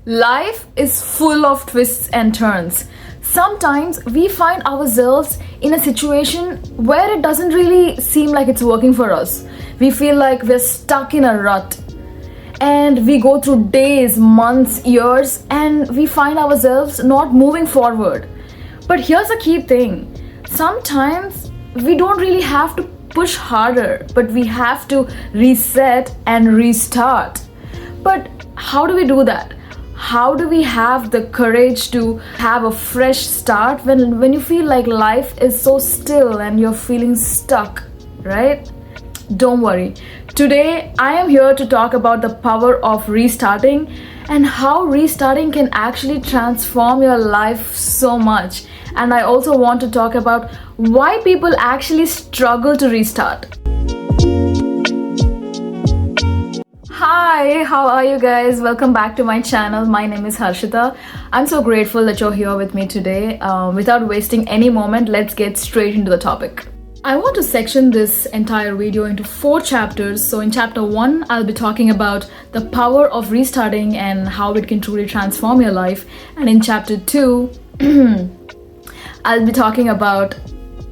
Life is full of twists and turns. Sometimes we find ourselves in a situation where it doesn't really seem like it's working for us. We feel like we're stuck in a rut. And we go through days, months, years, and we find ourselves not moving forward. But here's a key thing. Sometimes we don't really have to push harder, but we have to reset and restart. But how do we do that? How do we have the courage to have a fresh start when you feel like life is so still and you're feeling stuck, right? Don't worry. Today I am here to talk about the power of restarting and how restarting can actually transform your life so much. And I also want to talk about why people actually struggle to restart. Hi, how are you guys? Welcome back to my channel. My name is Harshita. I'm so grateful that you're here with me today. Without wasting any moment, let's get straight into the topic. I want to section this entire video into 4 chapters. So in chapter 1, I'll be talking about the power of restarting and how it can truly transform your life. And in chapter 2, I'll be talking about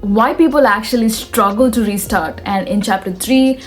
why people actually struggle to restart. And in chapter 3,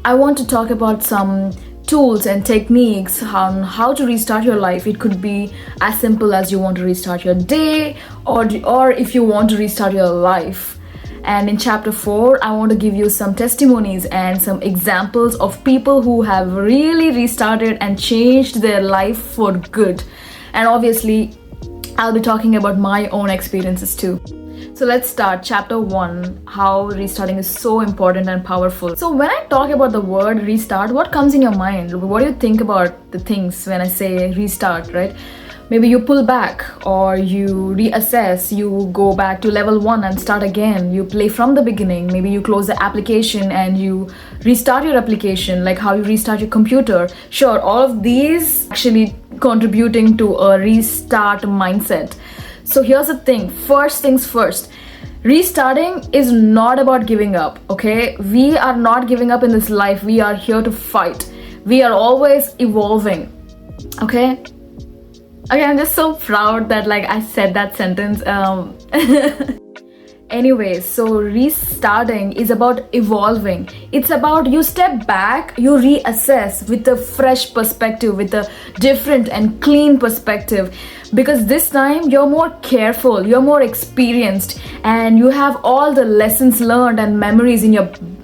I want to talk about some tools and techniques on how to restart your life. It could be as simple as you want to restart your day or if you want to restart your life. And in chapter 4, I want to give you some testimonies and some examples of people who have really restarted and changed their life for good. And obviously, I'll be talking about my own experiences too. So let's start. Chapter 1, how restarting is so important and powerful. So when I talk about the word restart, what comes in your mind? What do you think about the things when I say restart, right? Maybe you pull back or you reassess, you go back to level 1 and start again. You play from the beginning. Maybe you close the application and you restart your application, like how you restart your computer. Sure, all of these actually contributing to a restart mindset. So here's the thing, first things first, restarting is not about giving up, okay? We are not giving up in this life, we are here to fight. We are always evolving, okay? Okay, I'm just so proud that I said that sentence. Anyway, so restarting is about evolving. It's about you step back, you reassess with a fresh perspective, with a different and clean perspective. Because this time you're more careful, you're more experienced, and you have all the lessons learned and memories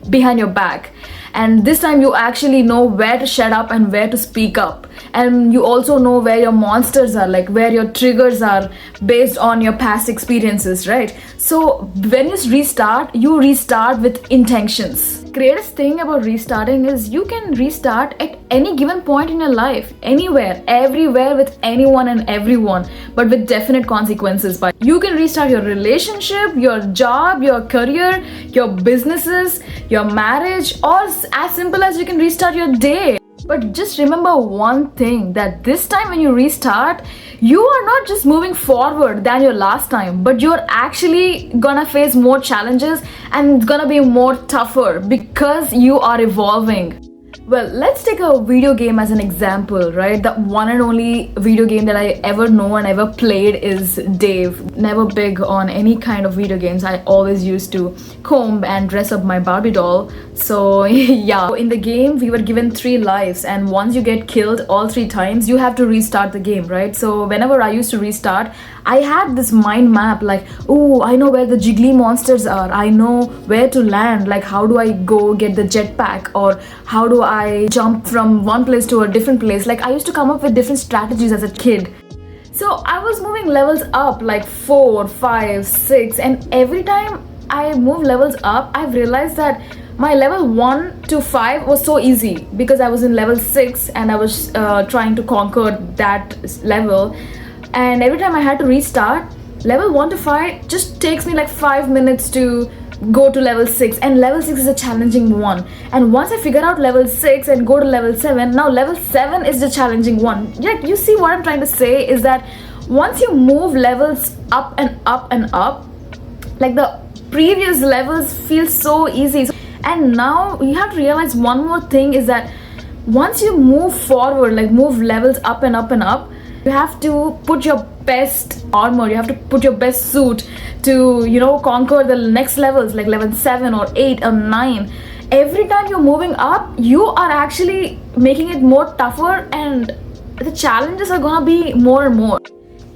behind your back. And this time you actually know where to shut up and where to speak up. And you also know where your monsters are, like where your triggers are based on your past experiences, right? So when you restart with intentions. Greatest thing about restarting is you can restart at any given point in your life, anywhere, everywhere, with anyone and everyone, but with definite consequences. But you can restart your relationship, your job, your career, your businesses, your marriage, or as simple as you can restart your day. But just remember one thing, that this time when you restart, you are not just moving forward than your last time, but you're actually gonna face more challenges and it's gonna be more tougher because you are evolving. Well, let's take a video game as an example, right? The one and only video game that I ever know and ever played is Dave. Never big on any kind of video games. I always used to comb and dress up my Barbie doll. So yeah, in the game we were given 3 lives, and once you get killed all 3 times, you have to restart the game, right? So whenever I used to restart, I had this mind map like, oh, I know where the jiggly monsters are. I know where to land. Like, how do I go get the jetpack, or how do I jump from one place to a different place? Like, I used to come up with different strategies as a kid. So I was moving levels up like 4, 5, 6, and every time I move levels up, I've realized that my level 1 to 5 was so easy because I was in level 6 and I was trying to conquer that level. And every time I had to restart, level 1 to 5 just takes me like 5 minutes to go to level 6, and level 6 is a challenging one. And once I figure out level 6 and go to level 7, now level 7 is the challenging one. Like, you see what I'm trying to say is that once you move levels up and up and up, like the previous levels feel so easy. And now you have to realize one more thing is that once you move forward, like move levels up and up and up, You have to put your best armor, you have to put your best suit to, conquer the next levels, like level 7 or 8 or 9. Every time you're moving up, you are actually making it more tougher, and the challenges are gonna be more and more.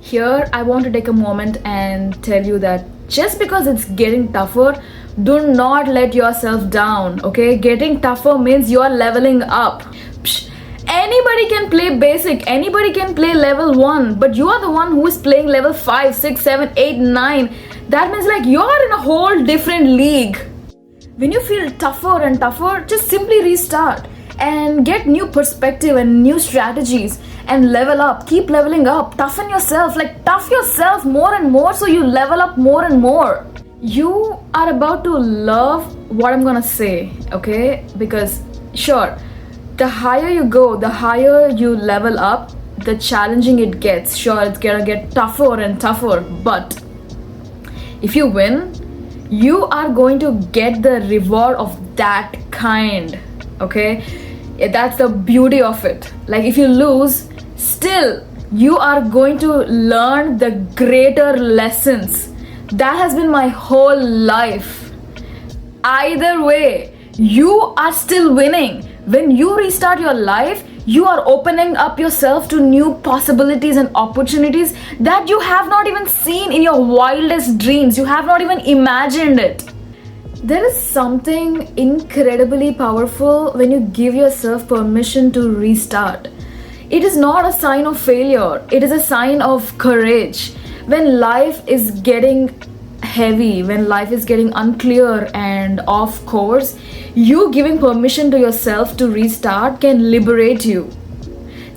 Here, I want to take a moment and tell you that just because it's getting tougher, do not let yourself down, okay? Getting tougher means you are leveling up. Psh, anybody can play basic, anybody can play level 1, but you are the one who is playing level 5, 6, 7, 8, 9. That means like you're in a whole different league. When you feel tougher and tougher, just simply restart and get new perspective and new strategies and level up. Keep leveling up. Toughen yourself, like tough yourself more and more so you level up more and more. You are about to love what I'm gonna say, okay? Because sure, the higher you go, the higher you level up, the challenging it gets. Sure, it's gonna get tougher and tougher, but if you win, you are going to get the reward of that kind, okay? That's the beauty of it. Like if you lose, still you are going to learn the greater lessons. That has been my whole life. Either way, you are still winning. When you restart your life, you are opening up yourself to new possibilities and opportunities that you have not even seen in your wildest dreams. You have not even imagined it. There is something incredibly powerful when you give yourself permission to restart. It is not a sign of failure, it is a sign of courage. When life is getting heavy, when life is getting unclear and off course, you giving permission to yourself to restart can liberate you.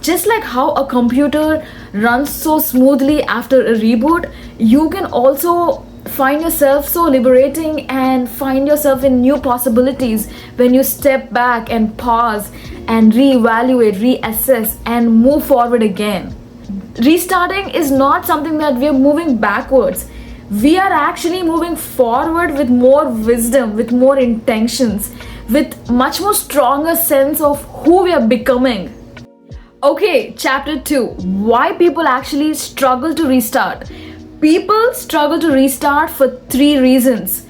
Just like how a computer runs so smoothly after a reboot, you can also find yourself so liberating and find yourself in new possibilities when you step back and pause and reevaluate, reassess, and move forward again. Restarting is not something that we are moving backwards. We are actually moving forward with more wisdom, with more intentions, with much more stronger sense of who we are becoming. Okay, chapter 2. Why people actually struggle to restart. People struggle to restart for 3 reasons.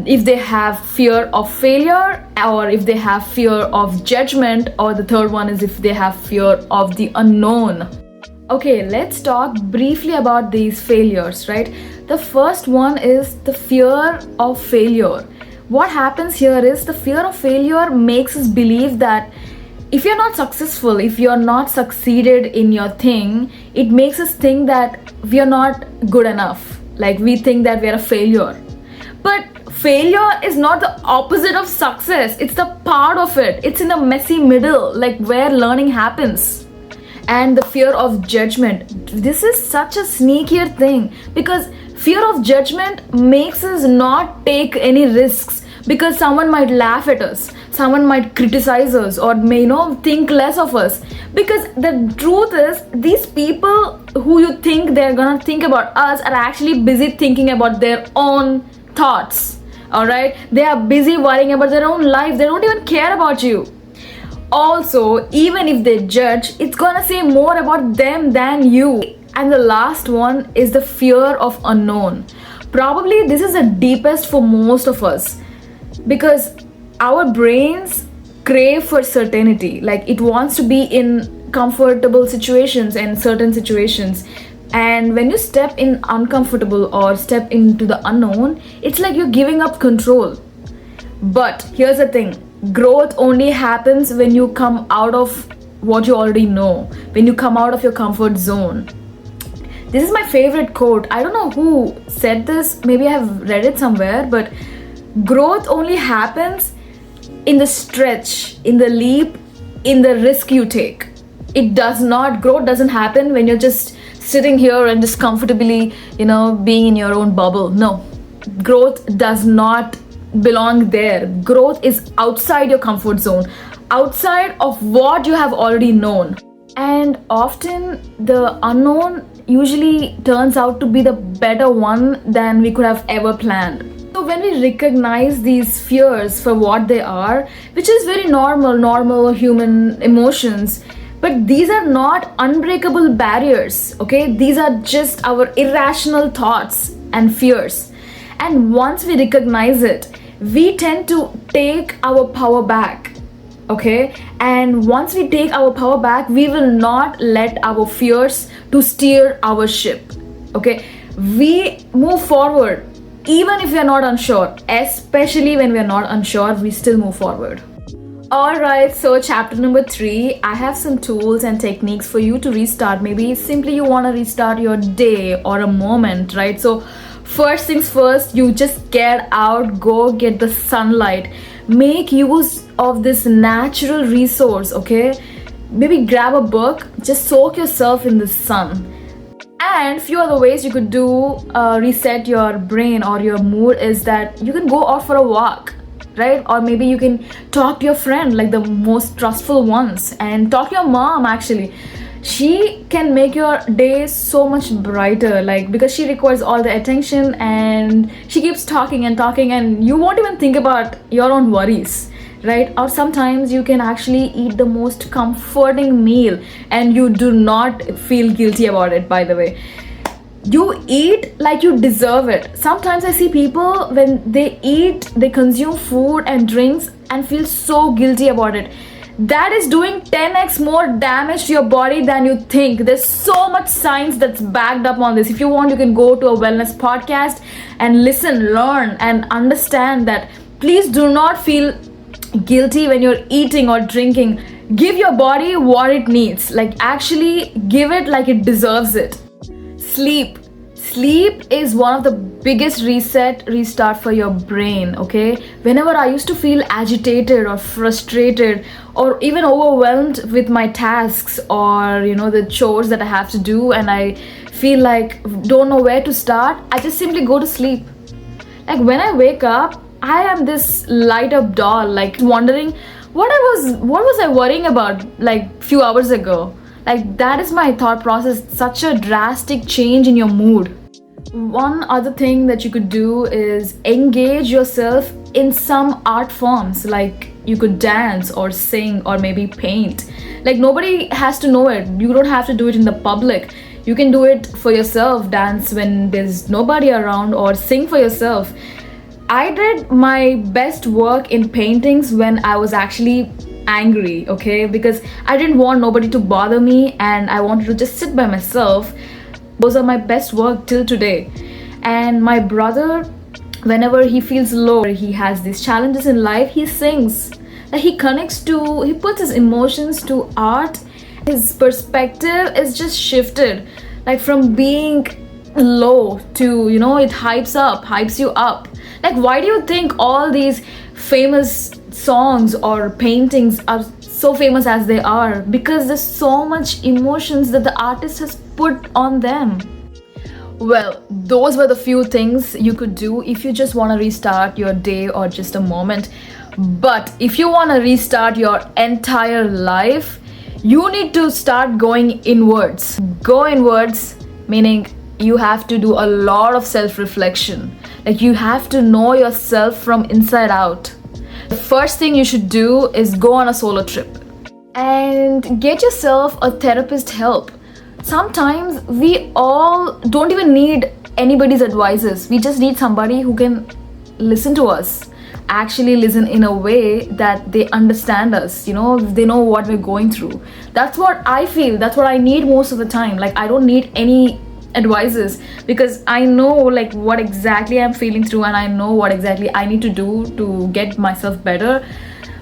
If they have fear of failure, or if they have fear of judgment, or the third one is if they have fear of the unknown. Okay, let's talk briefly about these failures, right? The first one is the fear of failure. What happens here is the fear of failure makes us believe that if you're not successful, if you're not succeeded in your thing, it makes us think that we are not good enough. Like we think that we're a failure. But failure is not the opposite of success. It's the part of it. It's in the messy middle, like where learning happens. And the fear of judgment. This is such a sneakier thing because fear of judgment makes us not take any risks because someone might laugh at us, someone might criticize us, or may think less of us. Because the truth is, these people who you think they're gonna think about us are actually busy thinking about their own thoughts. Alright? They are busy worrying about their own life. They don't even care about you. Also, even if they judge, it's gonna say more about them than you. And the last one is the fear of unknown. Probably this is the deepest for most of us because our brains crave for certainty. Like it wants to be in comfortable situations and certain situations. And when you step in uncomfortable or step into the unknown, it's like you're giving up control. But here's the thing. Growth only happens when you come out of what you already know, when you come out of your comfort zone. This is my favorite quote. I don't know who said this, maybe I have read it somewhere, but growth only happens in the stretch, in the leap, in the risk you take. Growth doesn't happen when you're just sitting here and just comfortably, being in your own bubble. No, growth does not belong there. Growth is outside your comfort zone, outside of what you have already known. And often the unknown usually turns out to be the better one than we could have ever planned. So when we recognize these fears for what they are, which is very normal human emotions, But these are not unbreakable barriers, okay? These are just our irrational thoughts and fears. And once we recognize it, we tend to take our power back, okay? And once we take our power back, we will not let our fears to steer our ship, okay? We move forward even if we are not unsure, especially when we are not unsure, we still move forward. Alright, so chapter number 3, I have some tools and techniques for you to restart. Maybe simply you want to restart your day or a moment, right? So first things first, you just get out, go get the sunlight. Make use of this natural resource, okay? Maybe grab a book, just soak yourself in the sun. And few other ways you could do reset your brain or your mood is that you can go out for a walk, right? Or maybe you can talk to your friend, like the most trustful ones, and talk to your mom. Actually, she can make your day so much brighter, like because she requires all the attention and she keeps talking and talking, and you won't even think about your own worries, right? Or sometimes you can actually eat the most comforting meal and you do not feel guilty about it, by the way. You eat like you deserve it. Sometimes I see people, when they eat, they consume food and drinks and feel so guilty about it. That is doing 10x more damage to your body than you think. There's so much science that's backed up on this. If you want, you can go to a wellness podcast and listen, learn, and understand that. Please do not feel guilty when you're eating or drinking. Give your body what it needs. Like, actually give it like it deserves it. Sleep is one of the biggest restart for your brain, okay? Whenever I used to feel agitated or frustrated or even overwhelmed with my tasks or the chores that I have to do, and I feel like don't know where to start, I just simply go to sleep. Like, when I wake up, I am this light up doll, like wondering what was I worrying about like few hours ago. Like, that is my thought process. Such a drastic change in your mood. One other thing that you could do is engage yourself in some art forms. Like, you could dance or sing or maybe paint. Like, nobody has to know it. You don't have to do it in the public. You can do it for yourself. Dance when there's nobody around, or sing for yourself. I did my best work in paintings when I was actually angry, okay? Because I didn't want nobody to bother me and I wanted to just sit by myself. Those are my best work till today. And my brother, whenever he feels low, he has these challenges in life, he sings. Like, he puts his emotions to art. His perspective is just shifted, like from being low to, it hypes you up. Like, why do you think all these famous songs or paintings are so famous as they are? Because there's so much emotions that the artist has put on them. Well, those were the few things you could do if you just want to restart your day or just a moment. But if you want to restart your entire life, you need to start going inwards. Go inwards, meaning you have to do a lot of self-reflection. Like, you have to know yourself from inside out. The first thing you should do is go on a solo trip and get yourself a therapist help. Sometimes we all don't even need anybody's advices. We just need somebody who can listen to us, actually listen in a way that they understand us, they know what we're going through. That's what I feel. That's what I need most of the time. Like, I don't need any advices because I know like what exactly I'm feeling through, and I know what exactly I need to do to get myself better.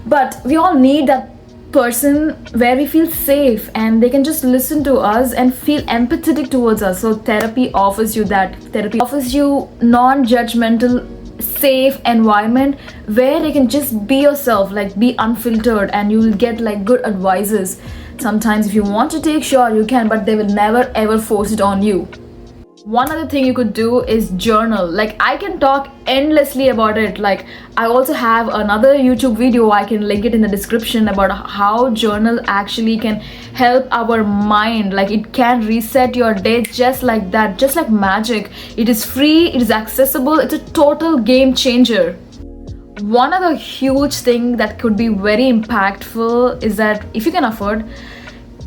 But we all need that person where we feel safe and they can just listen to us and feel empathetic towards us. So therapy offers you that. Therapy offers you non-judgmental, safe environment where they can just be yourself, like be unfiltered, and you'll get like good advices. Sometimes if you want to take, sure you can, but they will never ever force it on you. One other thing you could do is journal. Like, I can talk endlessly about it. Like, I also have another YouTube video, I can link it in the description, about how journal actually can help our mind. Like, it can reset your day just like that, just like magic. It is free, it is accessible, it's a total game changer. One other huge thing that could be very impactful is that if you can afford,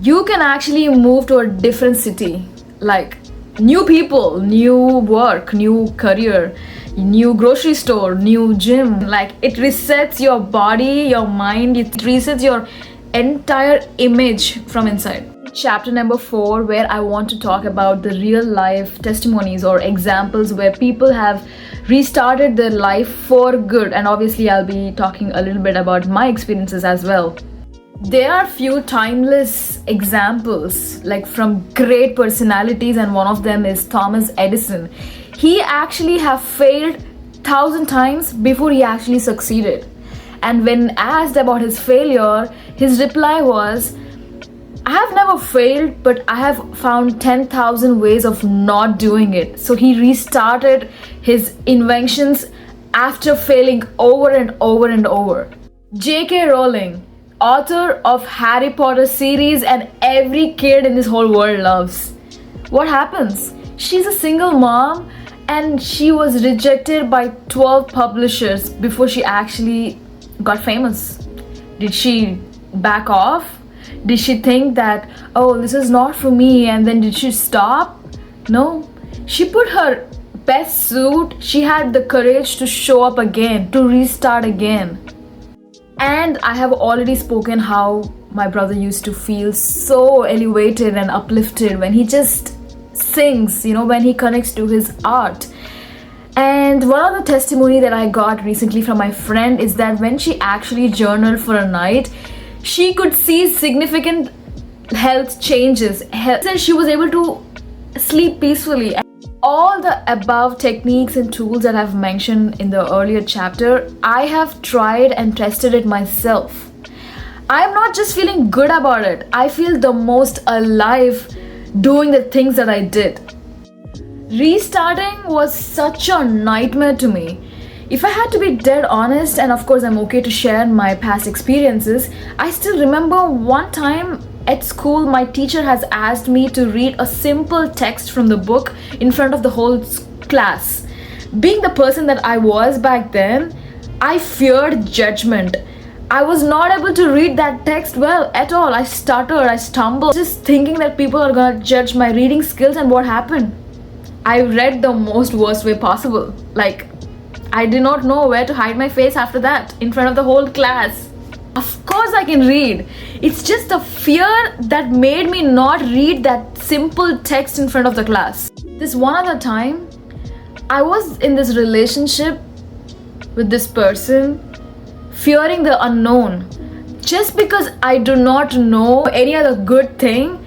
You can actually move to a different city, like new people, new work, new career, new grocery store, new gym. Like it resets your body, your mind, it resets your entire image from inside. Chapter number 4, where I want to talk about the real life testimonies or examples where people have restarted their life for good, and obviously I'll be talking a little bit about my experiences as well. There are few timeless examples like from great personalities, and one of them is Thomas Edison. He actually have failed 1,000 times before he actually succeeded. And when asked about his failure, his reply was, I have never failed, but I have found 10,000 ways of not doing it. So he restarted his inventions after failing over and over and over. J.K. Rowling, author of Harry Potter series and every kid in this whole world loves. What happens? She's a single mom and she was rejected by 12 publishers before she actually got famous. Did she back off? Did she think that, oh, this is not for me, and then did she stop? No. She put her best suit. She had the courage to show up again, to restart again. And I have already spoken how my brother used to feel so elevated and uplifted when he just sings, when he connects to his art. And one of the testimony that I got recently from my friend is that when she actually journaled for a night, she could see significant health changes. She was able to sleep peacefully. All the above techniques and tools that I've mentioned in the earlier chapter, I have tried and tested it myself. I'm not just feeling good about it, I feel the most alive doing the things that I did. Restarting was such a nightmare to me. If I had to be dead honest, and of course I'm okay to share my past experiences, I still remember one time at school, my teacher has asked me to read a simple text from the book in front of the whole class. Being the person that I was back then, I feared judgment. I was not able to read that text well at all. I stuttered, I stumbled, just thinking that people are gonna judge my reading skills. And what happened? I read the most worst way possible. Like, I did not know where to hide my face after that in front of the whole class. Of course I can read. It's just the fear that made me not read that simple text in front of the class. This one other time, I was in this relationship with this person, fearing the unknown. Just because I do not know any other good thing,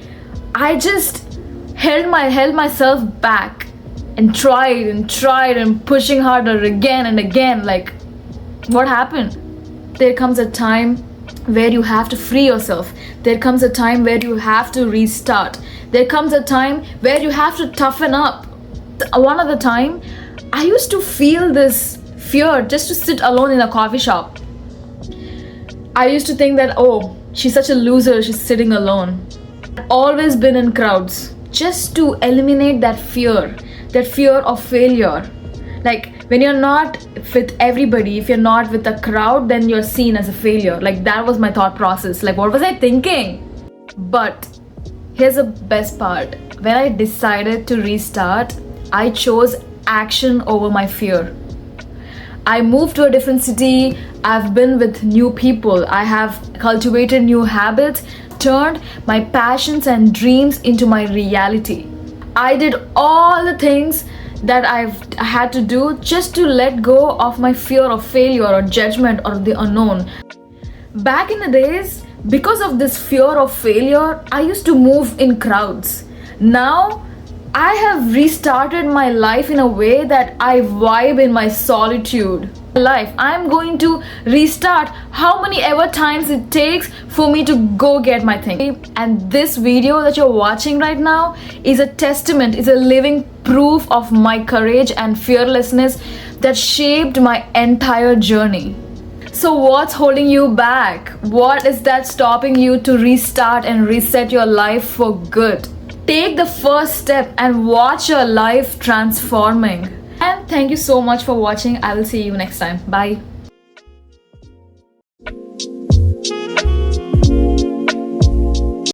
I just held myself back and tried and pushing harder again and again. Like, what happened? There comes a time where you have to free yourself. There comes a time where you have to restart. There comes a time where you have to toughen up. One other time, I used to feel this fear just to sit alone in a coffee shop. I used to think that, oh, she's such a loser, she's sitting alone. I've always been in crowds just to eliminate that fear of failure. Like, when you're not with everybody, if you're not with the crowd, then you're seen as a failure. Like, that was my thought process. Like, what was I thinking? But here's the best part. When I decided to restart, I chose action over my fear. I moved to a different city. I've been with new people. I have cultivated new habits, turned my passions and dreams into my reality. I did all the things that I had to do just to let go of my fear of failure or judgment or the unknown. Back in the days, because of this fear of failure, I used to move in crowds. Now, I have restarted my life in a way that I vibe in my solitude. I'm going to restart how many ever times it takes for me to go get my thing. And this video that you're watching right now is a testament, is a living proof of my courage and fearlessness that shaped my entire journey. So what's holding you back? What is that stopping you to restart and reset your life for good? Take the first step and watch your life transforming. And thank you so much for watching. I will see you next time. Bye.